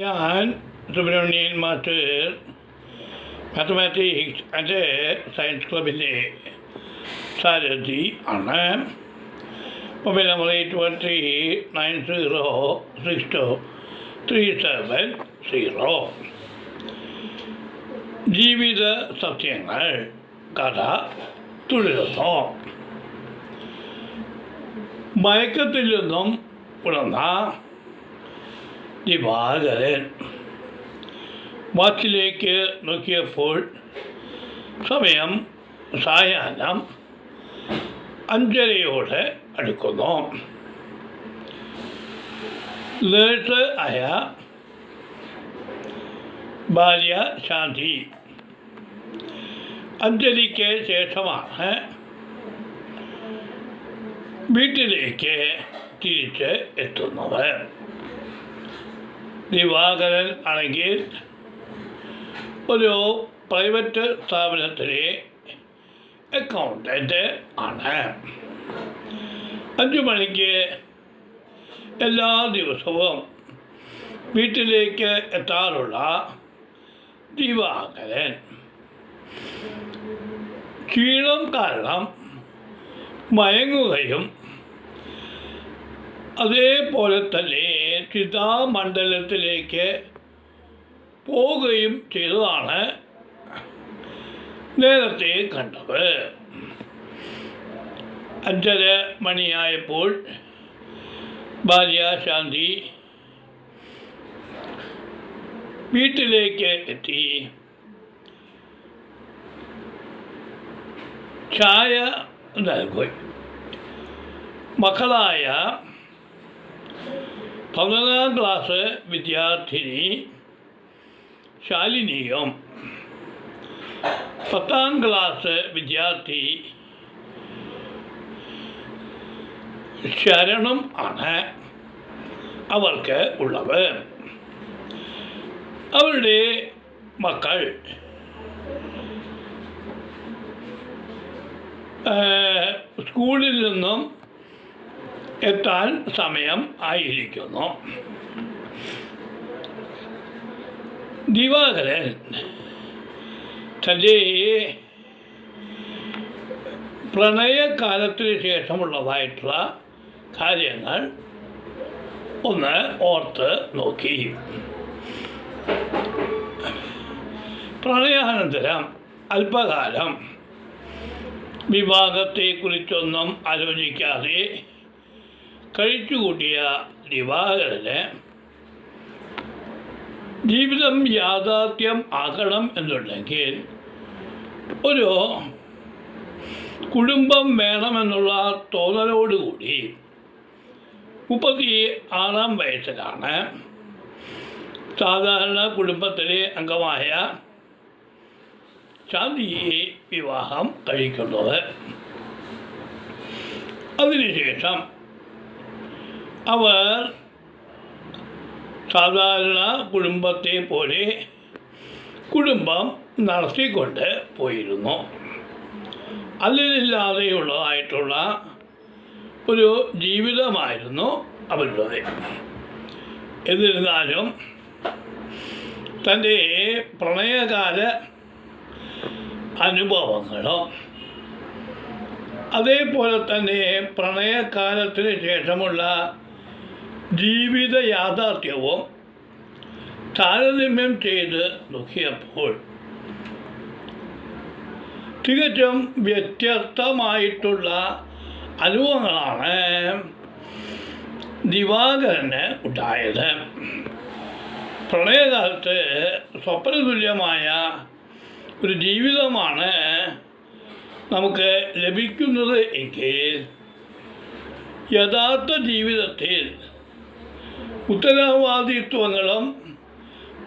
ഞാൻ Subrahmanyan master mathematics and science ക്ലബിൻ്റെ സാരഥി ആണ്. Mobile number 8139062370. ജീവിത സത്യങ്ങൾ കഥ തുടരുന്നു. മയക്കത്തിൽ നിന്നും ഉണർന്ന ദിവാകരൻ വാച്ചിലേക്ക് നോക്കിയപ്പോൾ സമയം സായാഹ്നം 5:30 അടുക്കുന്നു. നേഴ്സ് ആയ ഭാര്യ ശാന്തി അഞ്ജലിക്ക് ശേഷമാണ് വീട്ടിലേക്ക് തിരിച്ച് എത്തുന്നത്. ദിവാകരൻ ആണെങ്കിൽ ഒരു പ്രൈവറ്റ് സ്ഥാപനത്തിലെ അക്കൗണ്ടൻ്റ് ആണ്. 5 മണിക്ക് എല്ലാ ദിവസവും വീട്ടിലേക്ക് എത്താറുള്ള ദിവാകരൻ ക്ഷീണം കാരണം മയങ്ങുകയും അതേപോലെ തന്നെ ചിതാമണ്ഡലത്തിലേക്ക് പോവുകയും ചെയ്തതാണ് നേരത്തെ കണ്ടത്. 5:30 മണിയായപ്പോൾ ഭാര്യ ശാന്തി വീട്ടിലേക്ക് എത്തി. ചായ നൽകി. മക്കളായ 11ാം ക്ലാസ് വിദ്യാർത്ഥിനി ശാലിനിയും 10ാം ക്ലാസ് വിദ്യാർത്ഥി ശരണും ആണ് അവർക്ക് ഉള്ളത്. അവരുടെ മക്കൾ സ്കൂളിൽ നിന്നും എത്താൻ സമയം ആയിരിക്കുന്നു. ദിവാകരൻ തൻ്റെ പ്രണയകാലത്തിന് ശേഷമുള്ളതായിട്ടുള്ള കാര്യങ്ങൾ ഒന്ന് ഓർത്ത് നോക്കി. പ്രണയാനന്തരം അല്പകാലം വിവാഹത്തെക്കുറിച്ചൊന്നും ആലോചിക്കാതെ കഴിച്ചുകൂട്ടിയ ദിവാകരന് ജീവിതം യാഥാർത്ഥ്യം ആക്കണം എന്നുണ്ടെങ്കിൽ ഒരു കുടുംബം വേണമെന്നുള്ള തോന്നലോടുകൂടി 36ാം വയസ്സിലാണ് സാധാരണ കുടുംബത്തിലെ അംഗമായ ശാന്തിയെ വിവാഹം കഴിക്കുന്നത്. അതിനുശേഷം അവർ സാധാരണ കുടുംബത്തെ പോലെ കുടുംബം നടത്തിക്കൊണ്ട് പോയിരുന്നു. അതിലില്ലാതെയുള്ളതായിട്ടുള്ള ഒരു ജീവിതമായിരുന്നു അവരുടേത്. എന്നിരുന്നാലും തൻ്റെ പ്രണയകാല അനുഭവങ്ങളും അതേപോലെ തന്നെ പ്രണയകാലത്തിന് ശേഷമുള്ള ജീവിത യാഥാർത്ഥ്യവും താരതമ്യം ചെയ്ത് നോക്കിയപ്പോൾ തികച്ചും വ്യത്യസ്തമായിട്ടുള്ള അനുഭവങ്ങളാണ് ദിവാകരന് ഉണ്ടായത്. പ്രണയകാലത്ത് സ്വപ്നതുല്യമായ ഒരു ജീവിതമാണ് നമുക്ക് ലഭിക്കുന്നത് എങ്കിൽ യഥാർത്ഥ ജീവിതത്തിൽ ഉത്തരവാദിത്വങ്ങളും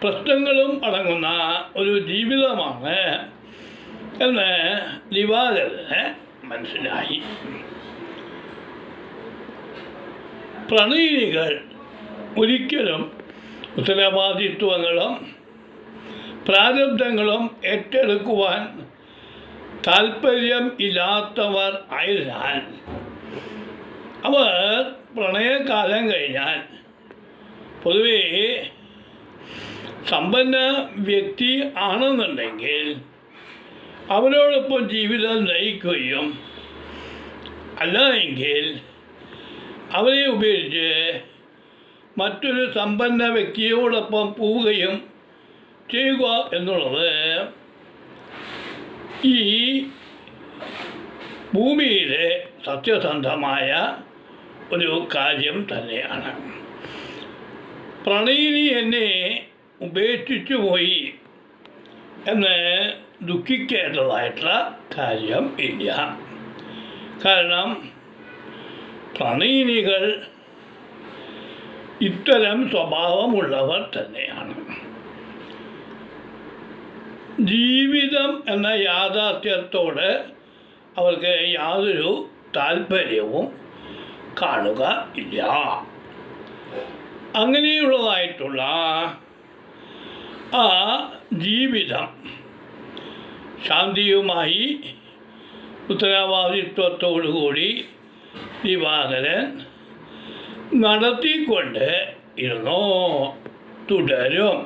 പ്രശ്നങ്ങളും അടങ്ങുന്ന ഒരു ജീവിതമാണ് എന്ന് ദിവാകരന് മനസ്സിലായി. പ്രണയിനികൾ ഒരിക്കലും ഉത്തരവാദിത്വങ്ങളും പ്രാരബ്ധങ്ങളും ഏറ്റെടുക്കുവാൻ താല്പര്യം ഇല്ലാത്തവർ ആയതിനാൽ അവർ പ്രണയകാലം കഴിഞ്ഞാൽ പൊതുവേ സമ്പന്ന വ്യക്തി ആണെന്നുണ്ടെങ്കിൽ അവരോടൊപ്പം ജീവിതം നയിക്കുകയും അല്ല എങ്കിൽ അവരെ ഉപേക്ഷിച്ച് മറ്റൊരു സമ്പന്ന വ്യക്തിയോടൊപ്പം പോവുകയും ചെയ്യുക എന്നുള്ളത് ഈ ഭൂമിയിലെ സത്യസന്ധമായ ഒരു കാര്യം തന്നെയാണ്. പ്രണയിനി എന്നെ ഉപേക്ഷിച്ചു പോയി എന്ന് ദുഃഖിക്കേണ്ടതായിട്ടുള്ള കാര്യം ഇല്ല. കാരണം പ്രണയിനികൾ ഇത്തരം സ്വഭാവമുള്ളവർ തന്നെയാണ്. ജീവിതം എന്ന യാഥാർത്ഥ്യത്തോട് അവർക്ക് യാതൊരു താല്പര്യവും കാണുക ഇല്ല. അങ്ങനെയുള്ളതായിട്ടുള്ള ആ ജീവിതം ശാന്തിയുമായി ഉത്തരവാദിത്വത്തോടുകൂടി ദിവാകരൻ നടത്തിക്കൊണ്ട് ഇരുന്നോ തുടരും.